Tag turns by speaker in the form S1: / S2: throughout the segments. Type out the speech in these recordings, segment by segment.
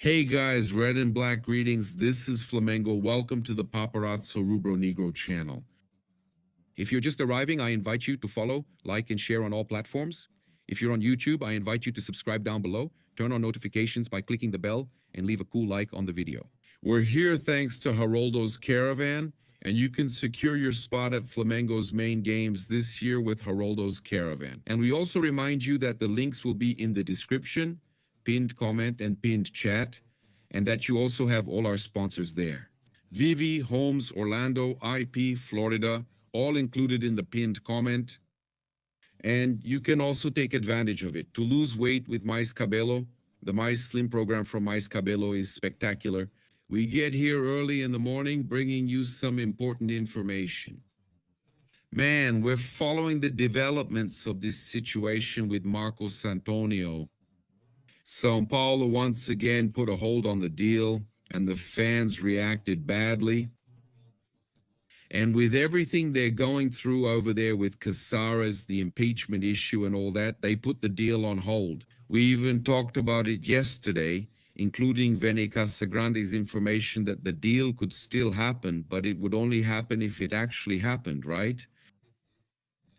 S1: Hey guys, red and black greetings. This is Flamengo. Welcome to the Paparazzo Rubro-Negro channel. If you're just arriving, I invite you to follow, like, and share on all platforms. If you're on YouTube, I invite you to subscribe down below, turn on notifications by clicking the bell, and leave a cool like on the video. We're here thanks to Geraldo's Caravan, and you can secure your spot at Flamengo's main games this year with Geraldo's Caravan. And we also remind you that the links will be in the description, pinned comment, and pinned chat, and that you also have all our sponsors there. Vivi, Homes, Orlando, IP, Florida, all included in the pinned comment. And you can also take advantage of it. To lose weight with Mais Cabello, the Mais Slim program from Mais Cabello is spectacular. We get here early in the morning bringing you some important information. Man, we're following the developments of this situation with Marcos Antonio. São Paulo once again put a hold on the deal, and the fans reacted badly. And with everything they're going through over there with Casares, the impeachment issue and all that, they put the deal on hold. We even talked about it yesterday, including Vene Casagrande's information that the deal could still happen, but it would only happen if it actually happened, right?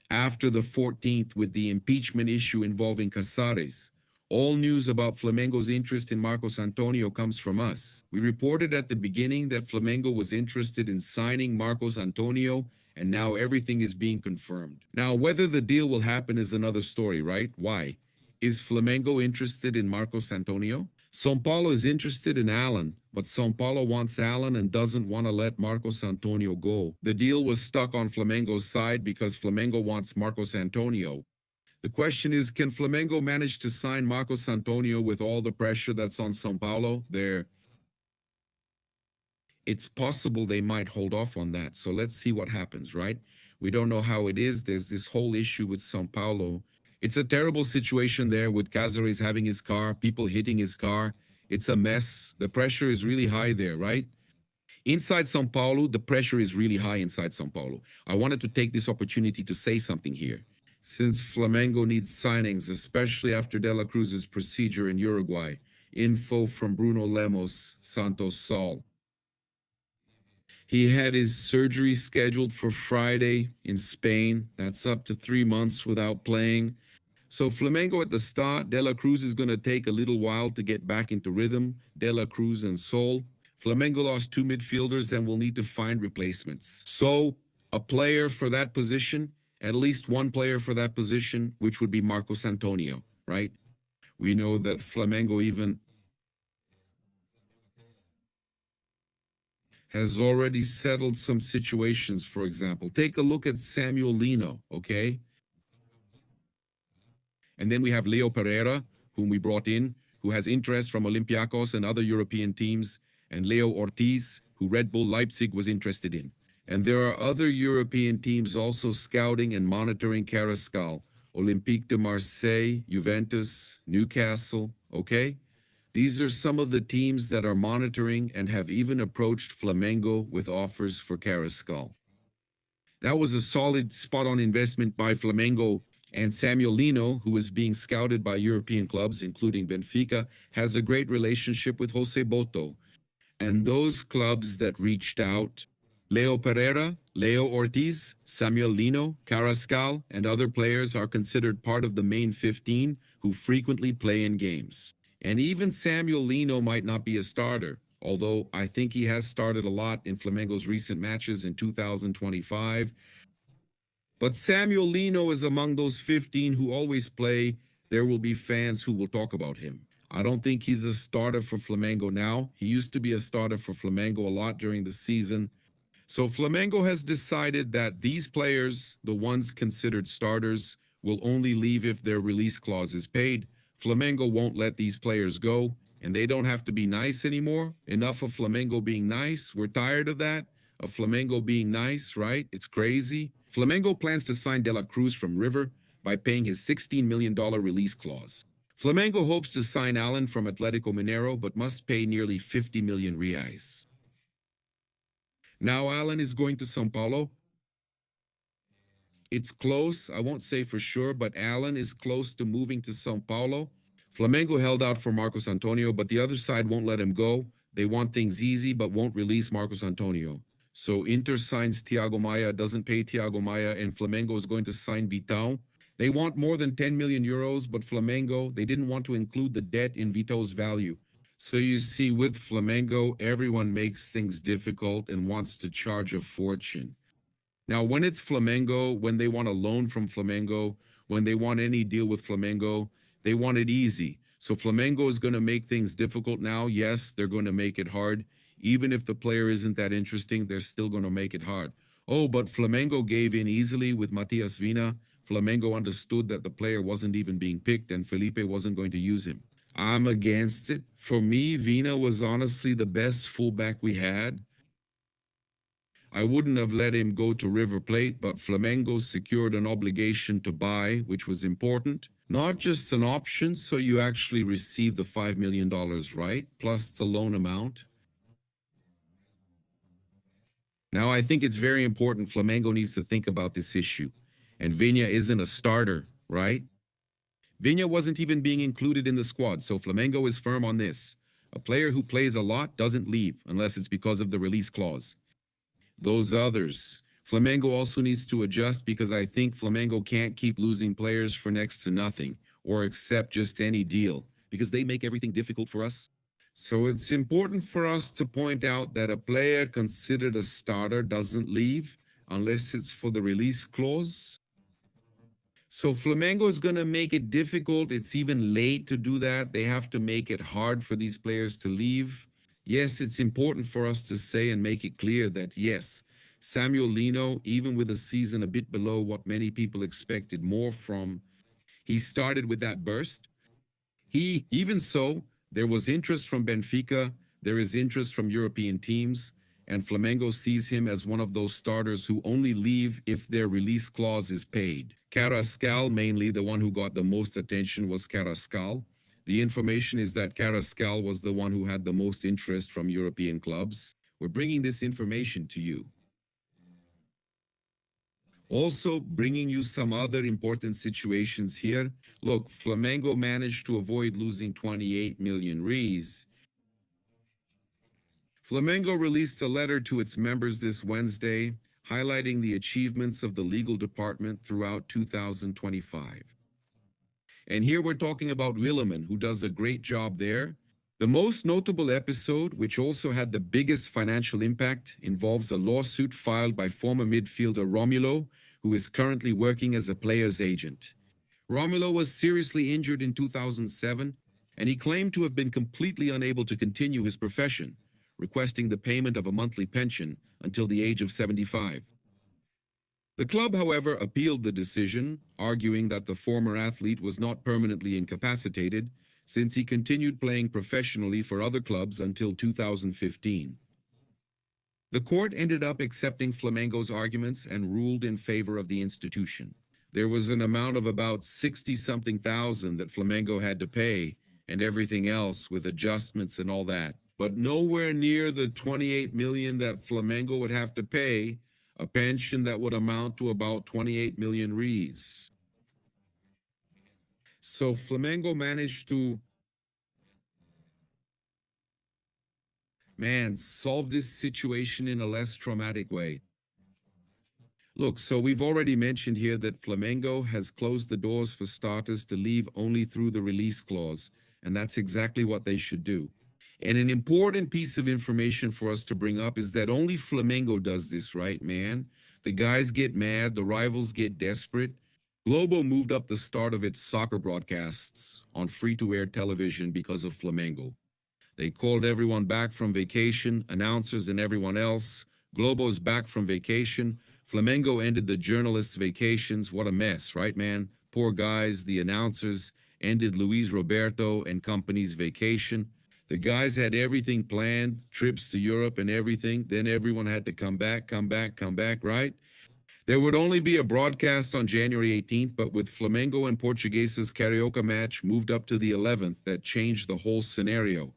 S1: After the 14th, with the impeachment issue involving Casares, all news about Flamengo's interest in Marcos Antonio comes from us. We reported at the beginning that Flamengo was interested in signing Marcos Antonio, and now everything is being confirmed. Now, whether the deal will happen is another story, right? Why? Is Flamengo interested in Marcos Antonio? São Paulo is interested in Alan, but São Paulo wants Alan and doesn't want to let Marcos Antonio go. The deal was stuck on Flamengo's side because Flamengo wants Marcos Antonio. The question is, can Flamengo manage to sign Marcos Antonio with all the pressure that's on São Paulo? It's possible they might hold off on that, so let's see what happens, right? We don't know how it is. There's this whole issue with São Paulo. It's a terrible situation there with Casares having his car, people hitting his car. It's a mess. The pressure is really high there, right? Inside São Paulo, the pressure is really high inside São Paulo. I wanted to take this opportunity to say something here. Since Flamengo needs signings, especially after De La Cruz's procedure in Uruguay. Info from Bruno Lemos, Santos Sol. He had his surgery scheduled for Friday in Spain. That's up to 3 months without playing. So Flamengo at the start, De La Cruz is going to take a little while to get back into rhythm. De La Cruz and Sol. Flamengo lost 2 midfielders and will need to find replacements. So a player for that position, at least one player for that position, which would be Marcos Antonio, right? We know that Flamengo even has already settled some situations, for example. Take a look at Samuel Lino, okay? And then we have Leo Pereira, whom we brought in, who has interest from Olympiacos and other European teams, and Leo Ortiz, who Red Bull Leipzig was interested in. And there are other European teams also scouting and monitoring Carrascal, Olympique de Marseille, Juventus, Newcastle, okay? These are some of the teams that are monitoring and have even approached Flamengo with offers for Carrascal. That was a solid spot-on investment by Flamengo, and Samuel Lino, who is being scouted by European clubs, including Benfica, has a great relationship with Jose Boto. And those clubs that reached out, Leo Pereira, Leo Ortiz, Samuel Lino, Carrascal, and other players are considered part of the main 15 who frequently play in games. And even Samuel Lino might not be a starter, although I think he has started a lot in Flamengo's recent matches in 2025. But Samuel Lino is among those 15 who always play. There will be fans who will talk about him. I don't think he's a starter for Flamengo now. He used to be a starter for Flamengo a lot during the season. So Flamengo has decided that these players, the ones considered starters, will only leave if their release clause is paid. Flamengo won't let these players go, and they don't have to be nice anymore. Enough of Flamengo being nice. We're tired of that, of Flamengo being nice, right? It's crazy. Flamengo plans to sign De La Cruz from River by paying his $16 million release clause. Flamengo hopes to sign Alan from Atlético Mineiro, but must pay nearly 50 million reais. Now Alan is going to São Paulo. It's close. I won't say for sure, but Alan is close to moving to São Paulo. Flamengo held out for Marcos Antonio, but the other side won't let him go. They want things easy, but won't release Marcos Antonio. So Inter signs Thiago Maia, doesn't pay Thiago Maia, and Flamengo is going to sign Vitão. They want more than 10 million euros, but Flamengo, they didn't want to include the debt in Vitão's value. So you see, with Flamengo, everyone makes things difficult and wants to charge a fortune. Now, when it's Flamengo, when they want a loan from Flamengo, when they want any deal with Flamengo, they want it easy. So Flamengo is going to make things difficult now. Yes, they're going to make it hard. Even if the player isn't that interesting, they're still going to make it hard. Oh, but Flamengo gave in easily with Matias Vina. Flamengo understood that the player wasn't even being picked and Felipe wasn't going to use him. I'm against it. For me, Vina was honestly the best fullback we had. I wouldn't have let him go to River Plate, but Flamengo secured an obligation to buy, which was important. Not just an option, so you actually receive the $5 million, right? Plus the loan amount. Now, I think it's very important Flamengo needs to think about this issue. And Vina isn't a starter, right? Vina wasn't even being included in the squad, so Flamengo is firm on this. A player who plays a lot doesn't leave, unless it's because of the release clause. Those others. Flamengo also needs to adjust because I think Flamengo can't keep losing players for next to nothing or accept just any deal because they make everything difficult for us. So it's important for us to point out that a player considered a starter doesn't leave unless it's for the release clause. So Flamengo is going to make it difficult. It's even late to do that. They have to make it hard for these players to leave. Yes, it's important for us to say and make it clear that, yes, Samuel Lino, even with a season a bit below what many people expected more from, he started with that burst. Even so, there was interest from Benfica, there is interest from European teams, and Flamengo sees him as one of those starters who only leave if their release clause is paid. Carrascal, mainly the one who got the most attention was Carrascal. The information is that Carrascal was the one who had the most interest from European clubs. We're bringing this information to you. Also, bringing you some other important situations here. Look, Flamengo managed to avoid losing 28 million reais. Flamengo released a letter to its members this Wednesday, highlighting the achievements of the legal department throughout 2025. And here we're talking about Williman, who does a great job there. The most notable episode, which also had the biggest financial impact, involves a lawsuit filed by former midfielder Romulo, who is currently working as a player's agent. Romulo was seriously injured in 2007, and he claimed to have been completely unable to continue his profession, requesting the payment of a monthly pension until the age of 75. The club, however, appealed the decision, arguing that the former athlete was not permanently incapacitated since he continued playing professionally for other clubs until 2015. The court ended up accepting Flamengo's arguments and ruled in favor of the institution. There was an amount of about 60-something thousand that Flamengo had to pay, and everything else with adjustments and all that, but nowhere near the 28 million that Flamengo would have to pay, a pension that would amount to about 28 million reais. So Flamengo managed to, solve this situation in a less traumatic way. Look, so we've already mentioned here that Flamengo has closed the doors for starters to leave only through the release clause, and that's exactly what they should do. And an important piece of information for us to bring up is that only Flamengo does this, right, man? The guys get mad, the rivals get desperate. Globo moved up the start of its soccer broadcasts on free-to-air television because of Flamengo. They called everyone back from vacation, announcers and everyone else. Globo's back from vacation. Flamengo ended the journalists' vacations. What a mess, right, man? Poor guys, the announcers ended Luis Roberto and company's vacation. The guys had everything planned, trips to Europe and everything. Then everyone had to come back, right? There would only be a broadcast on January 18th, but with Flamengo and Portuguese's Carioca match moved up to the 11th, that changed the whole scenario.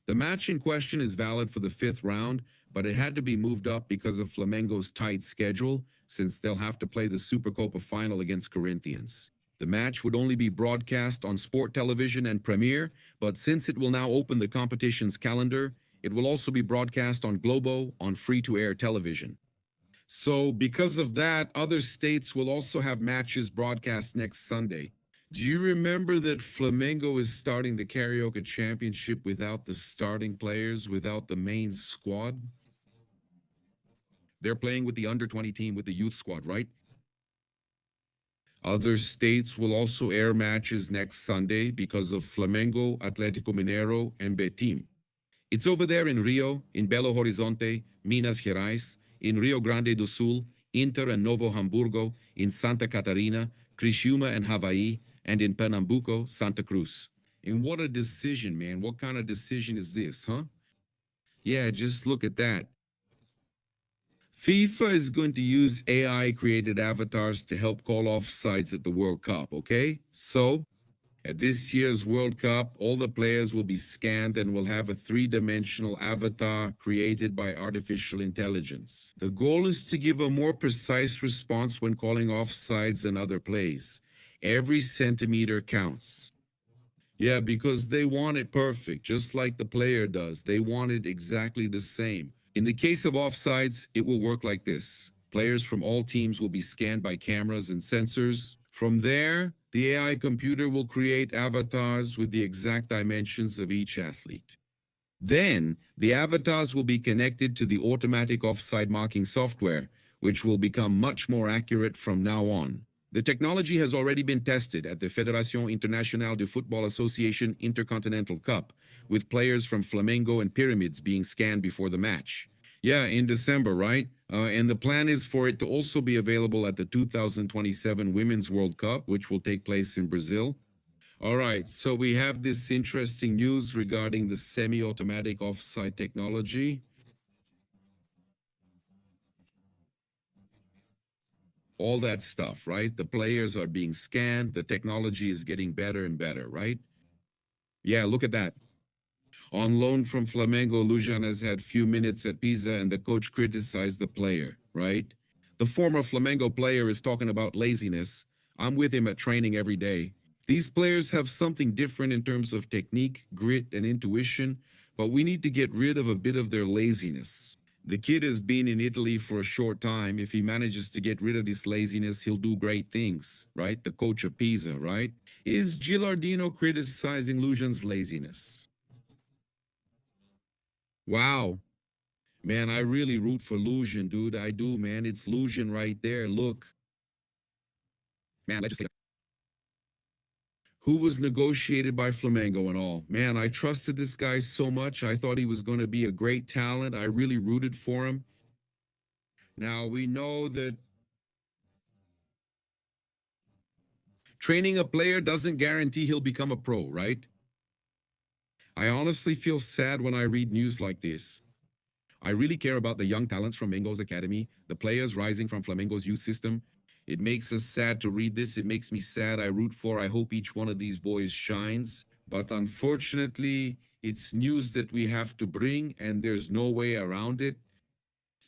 S1: The match in question is valid for the 5th round, but it had to be moved up because of Flamengo's tight schedule, since they'll have to play the Supercopa final against Corinthians. The match would only be broadcast on Sport Television and Premiere, but since it will now open the competition's calendar, it will also be broadcast on Globo on free-to-air television. So, because of that, other states will also have matches broadcast next Sunday. Do you remember that Flamengo is starting the Carioca Championship without the starting players, without the main squad? They're playing with the under-20 team with the youth squad, right? Other states will also air matches next Sunday because of Flamengo, Atlético Mineiro, and Betim. It's over there in Rio, in Belo Horizonte, Minas Gerais, in Rio Grande do Sul, Inter and Novo Hamburgo, in Santa Catarina, Criciúma and Hawaii, and in Pernambuco, Santa Cruz. And what a decision, man. What kind of decision is this, huh? Yeah, just look at that. FIFA is going to use AI-created avatars to help call offsides at the World Cup, okay? So, at this year's World Cup, all the players will be scanned and will have a three-dimensional avatar created by artificial intelligence. The goal is to give a more precise response when calling offsides and other plays. Every centimeter counts. Yeah, because they want it perfect, just like the player does. They want it exactly the same. In the case of offsides, it will work like this. Players from all teams will be scanned by cameras and sensors. From there, the AI computer will create avatars with the exact dimensions of each athlete. Then, the avatars will be connected to the automatic offside marking software, which will become much more accurate from now on. The technology has already been tested at the Fédération Internationale de Football Association Intercontinental Cup, with players from Flamengo and Pyramids being scanned before the match. Yeah, in December, right? And the plan is for it to also be available at the 2027 Women's World Cup, which will take place in Brazil. All right, so we have this interesting news regarding the semi-automatic offside technology. All that stuff, right? The players are being scanned. The technology is getting better and better, right? Yeah, look at that. On loan from Flamengo, Lujan has had few minutes at Pisa and the coach criticized the player, right? The former Flamengo player is talking about laziness. I'm with him at training every day. These players have something different in terms of technique, grit, and intuition, but we need to get rid of a bit of their laziness. The kid has been in Italy for a short time. If he manages to get rid of this laziness, he'll do great things, right? The coach of Pisa, right? Is Gilardino criticizing Lujan's laziness? Wow. Man, I really root for Lujan, dude. I do, man. It's Lujan right there. Look. Man, legislator. Who was negotiated by Flamengo and all. Man, I trusted this guy so much. I thought he was going to be a great talent. I really rooted for him. Now, we know that training a player doesn't guarantee he'll become a pro, right? I honestly feel sad when I read news like this. I really care about the young talents from Mengo's academy, the players rising from Flamengo's youth system. It makes us sad to read this. It makes me sad. I hope each one of these boys shines. But unfortunately, it's news that we have to bring, and there's no way around it.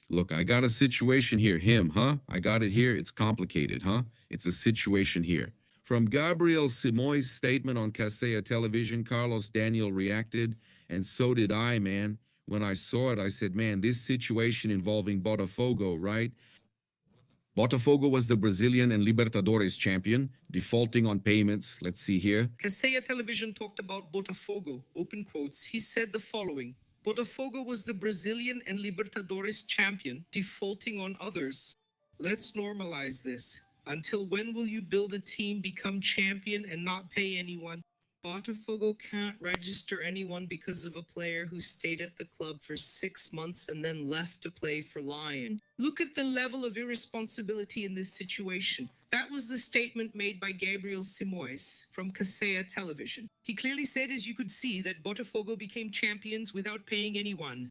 S1: Look, I got a situation here. Him, huh? I got it here. It's complicated, huh? It's a situation here. From Gabriel Simoes' statement on Casea Television, Carlos Daniel reacted, and so did I, man. When I saw it, I said, man, this situation involving Botafogo, right? Botafogo was the Brazilian and Libertadores champion, defaulting on payments. Let's see here.
S2: Casea Television talked about Botafogo, open quotes. He said the following: Botafogo was the Brazilian and Libertadores champion, defaulting on others. Let's normalize this. Until when will you build a team, become champion, and not pay anyone? Botafogo can't register anyone because of a player who stayed at the club for 6 months and then left to play for Lion. Look at the level of irresponsibility in this situation. That was the statement made by Gabriel Simoes from Casea Television. He clearly said, as you could see, that Botafogo became champions without paying anyone.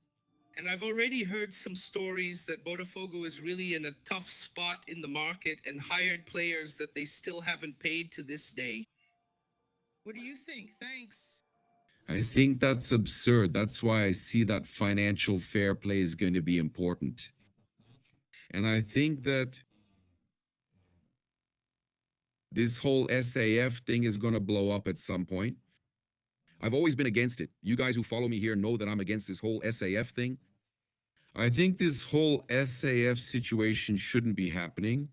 S2: And I've already heard some stories that Botafogo is really in a tough spot in the market and hired players that they still haven't paid to this day. What do you think? Thanks.
S1: I think that's absurd. That's why I see that financial fair play is going to be important. And I think that This whole SAF thing is going to blow up at some point. I've always been against it. You guys who follow me here know that I'm against this whole SAF thing. I think this whole SAF situation shouldn't be happening.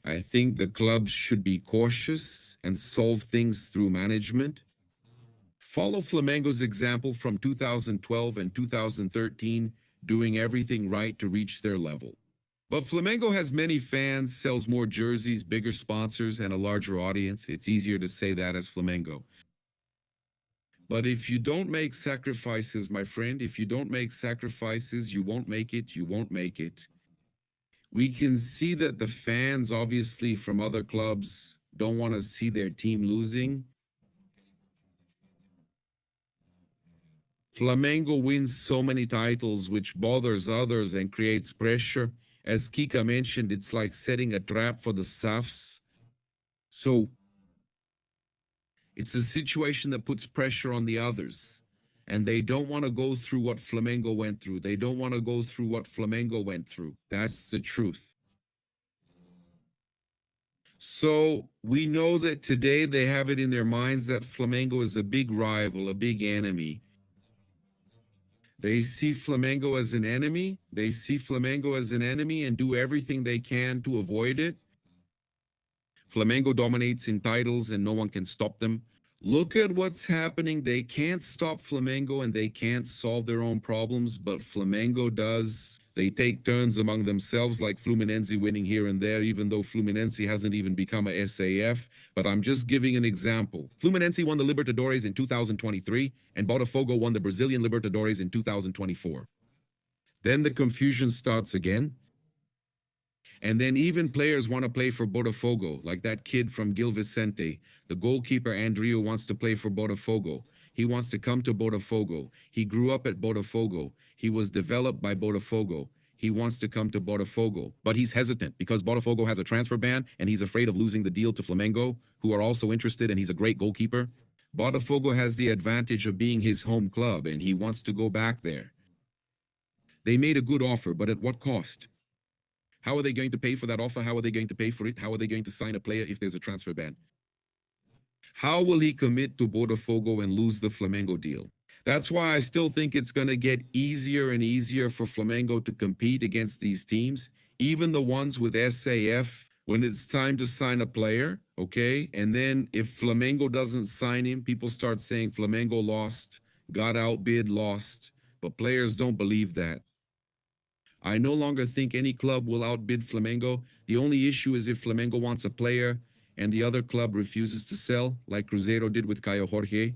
S1: I think the clubs should be cautious and solve things through management. Follow Flamengo's example from 2012 and 2013, doing everything right to reach their level. But Flamengo has many fans, sells more jerseys, bigger sponsors, and a larger audience. It's easier to say that as Flamengo. But if you don't make sacrifices, my friend, if you don't make sacrifices, you won't make it, you won't make it. We can see that the fans, obviously, from other clubs don't want to see their team losing. Flamengo wins so many titles, which bothers others and creates pressure. As Kika mentioned, it's like setting a trap for the SAFs. So it's a situation that puts pressure on the others. And they don't want to go through what Flamengo went through. They don't want to go through what Flamengo went through. That's the truth. So we know that today they have it in their minds that Flamengo is a big rival, a big enemy. They see Flamengo as an enemy. They see Flamengo as an enemy and do everything they can to avoid it. Flamengo dominates in titles and no one can stop them. Look at what's happening. They can't stop Flamengo and they can't solve their own problems, but Flamengo does. They take turns among themselves, like Fluminense winning here and there, even though Fluminense hasn't even become a SAF. But I'm just giving an example. Fluminense won the Libertadores in 2023, and Botafogo won the Brazilian Libertadores in 2024. Then the confusion starts again. And then even players want to play for Botafogo, like that kid from Gil Vicente. The goalkeeper, Andrio, wants to play for Botafogo. He wants to come to Botafogo. He grew up at Botafogo. He was developed by Botafogo. He wants to come to Botafogo. But he's hesitant because Botafogo has a transfer ban and he's afraid of losing the deal to Flamengo, who are also interested, and he's a great goalkeeper. Botafogo has the advantage of being his home club and he wants to go back there. They made a good offer, but at what cost? How are they going to pay for that offer? How are they going to pay for it? How are they going to sign a player if there's a transfer ban? How will he commit to Botafogo and lose the Flamengo deal? That's why I still think it's going to get easier and easier for Flamengo to compete against these teams, even the ones with SAF, when it's time to sign a player, okay? And then if Flamengo doesn't sign him, people start saying Flamengo lost, got outbid, lost. But players don't believe that. I no longer think any club will outbid Flamengo. The only issue is if Flamengo wants a player and the other club refuses to sell, like Cruzeiro did with Caio Jorge.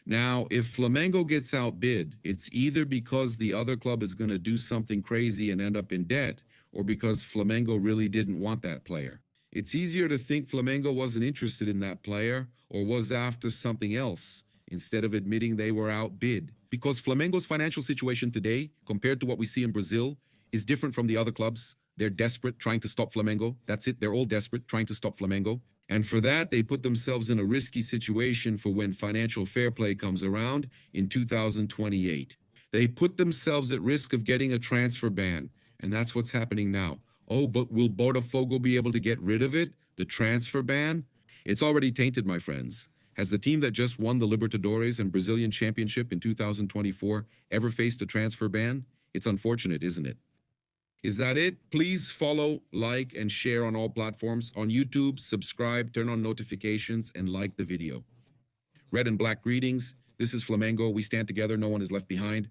S1: Now, if Flamengo gets outbid, it's either because the other club is going to do something crazy and end up in debt, or because Flamengo really didn't want that player. It's easier to think Flamengo wasn't interested in that player or was after something else, instead of admitting they were outbid. Because Flamengo's financial situation today, compared to what we see in Brazil, is different from the other clubs. They're desperate, trying to stop Flamengo. That's it, they're all desperate, trying to stop Flamengo. And for that, they put themselves in a risky situation for when financial fair play comes around in 2028. They put themselves at risk of getting a transfer ban, and that's what's happening now. Oh, but will Botafogo be able to get rid of it? The transfer ban? It's already tainted, my friends. Has the team that just won the Libertadores and Brazilian Championship in 2024 ever faced a transfer ban? It's unfortunate, isn't it? Is that it? Please follow, like, and share on all platforms. On YouTube, subscribe, turn on notifications, and like the video. Red and black greetings. This is Flamengo. We stand together. No one is left behind.